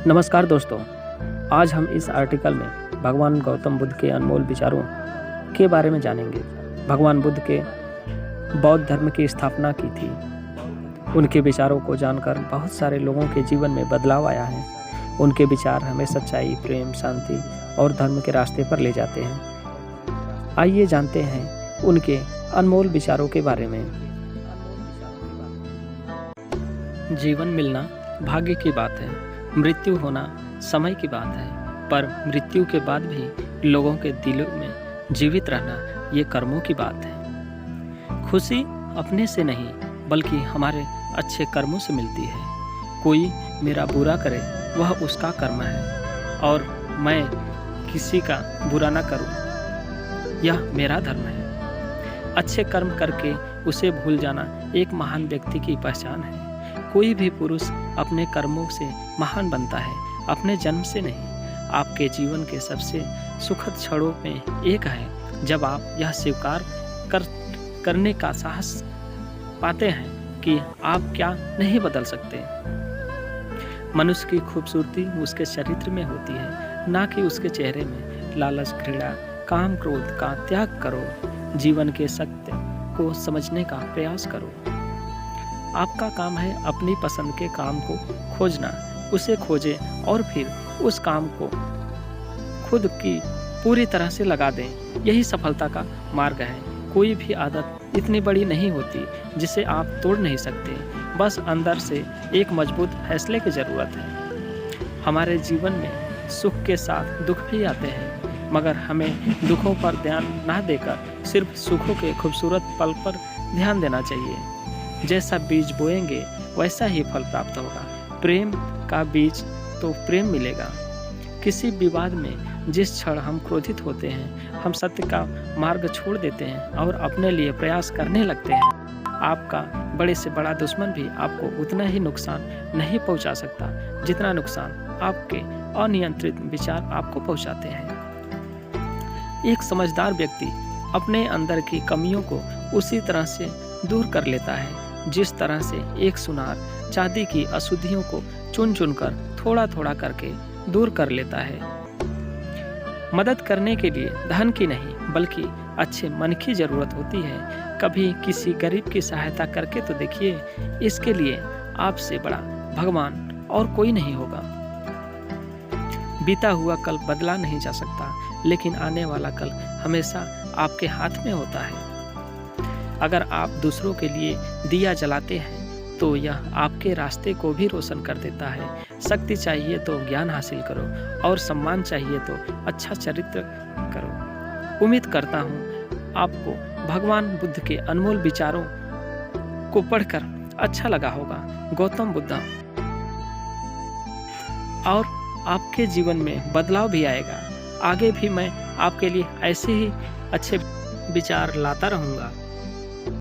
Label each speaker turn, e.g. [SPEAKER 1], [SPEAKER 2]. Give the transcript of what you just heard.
[SPEAKER 1] नमस्कार दोस्तों, आज हम इस आर्टिकल में भगवान गौतम बुद्ध के अनमोल विचारों के बारे में जानेंगे। भगवान बुद्ध के बौद्ध धर्म की स्थापना की थी। उनके विचारों को जानकर बहुत सारे लोगों के जीवन में बदलाव आया है। उनके विचार हमें सच्चाई, प्रेम, शांति और धर्म के रास्ते पर ले जाते हैं। आइए जानते हैं उनके अनमोल विचारों के बारे में। जीवन मिलना भाग्य की बात है, मृत्यु होना समय की बात है, पर मृत्यु के बाद भी लोगों के दिलों में जीवित रहना ये कर्मों की बात है। खुशी अपने से नहीं बल्कि हमारे अच्छे कर्मों से मिलती है। कोई मेरा बुरा करे वह उसका कर्म है और मैं किसी का बुरा न करूं, यह मेरा धर्म है। अच्छे कर्म करके उसे भूल जाना एक महान व्यक्ति की पहचान है। कोई भी पुरुष अपने कर्मों से महान बनता है, अपने जन्म से नहीं। आपके जीवन के सबसे सुखद क्षणों में एक है जब आप यह स्वीकार करने का साहस पाते हैं कि आप क्या नहीं बदल सकते। मनुष्य की खूबसूरती उसके चरित्र में होती है, ना कि उसके चेहरे में। लालच, घृणा, काम, क्रोध का त्याग करो। जीवन के सत्य को समझने का प्रयास करो। आपका काम है अपनी पसंद के काम को खोजना। उसे खोजें और फिर उस काम को खुद की पूरी तरह से लगा दें। यही सफलता का मार्ग है। कोई भी आदत इतनी बड़ी नहीं होती जिसे आप तोड़ नहीं सकते। बस अंदर से एक मजबूत फैसले की ज़रूरत है। हमारे जीवन में सुख के साथ दुख भी आते हैं, मगर हमें दुखों पर ध्यान ना देकर सिर्फ सुखों के खूबसूरत पल पर ध्यान देना चाहिए। जैसा बीज बोएंगे वैसा ही फल प्राप्त होगा। प्रेम का बीज तो प्रेम मिलेगा। किसी विवाद में जिस क्षण हम क्रोधित होते हैं, हम सत्य का मार्ग छोड़ देते हैं और अपने लिए प्रयास करने लगते हैं। आपका बड़े से बड़ा दुश्मन भी आपको उतना ही नुकसान नहीं पहुंचा सकता जितना नुकसान आपके अनियंत्रित विचार आपको पहुंचाते हैं। एक समझदार व्यक्ति अपने अंदर की कमियों को उसी तरह से दूर कर लेता है जिस तरह से एक सुनार चांदी की अशुद्धियों को चुन चुन कर थोड़ा थोड़ा करके दूर कर लेता है। मदद करने के लिए धन की नहीं बल्कि अच्छे मन की जरूरत होती है। कभी किसी गरीब की सहायता करके तो देखिए। इसके लिए आपसे बड़ा भगवान और कोई नहीं होगा। बीता हुआ कल बदला नहीं जा सकता, लेकिन आने वाला कल हमेशा आपके हाथ में होता है। अगर आप दूसरों के लिए दिया जलाते हैं तो यह आपके रास्ते को भी रोशन कर देता है। शक्ति चाहिए तो ज्ञान हासिल करो और सम्मान चाहिए तो अच्छा चरित्र करो। उम्मीद करता हूँ आपको भगवान बुद्ध के अनमोल विचारों को पढ़कर अच्छा लगा होगा। गौतम बुद्ध और आपके जीवन में बदलाव भी आएगा। आगे भी मैं आपके लिए ऐसे ही अच्छे विचार लाता रहूँगा।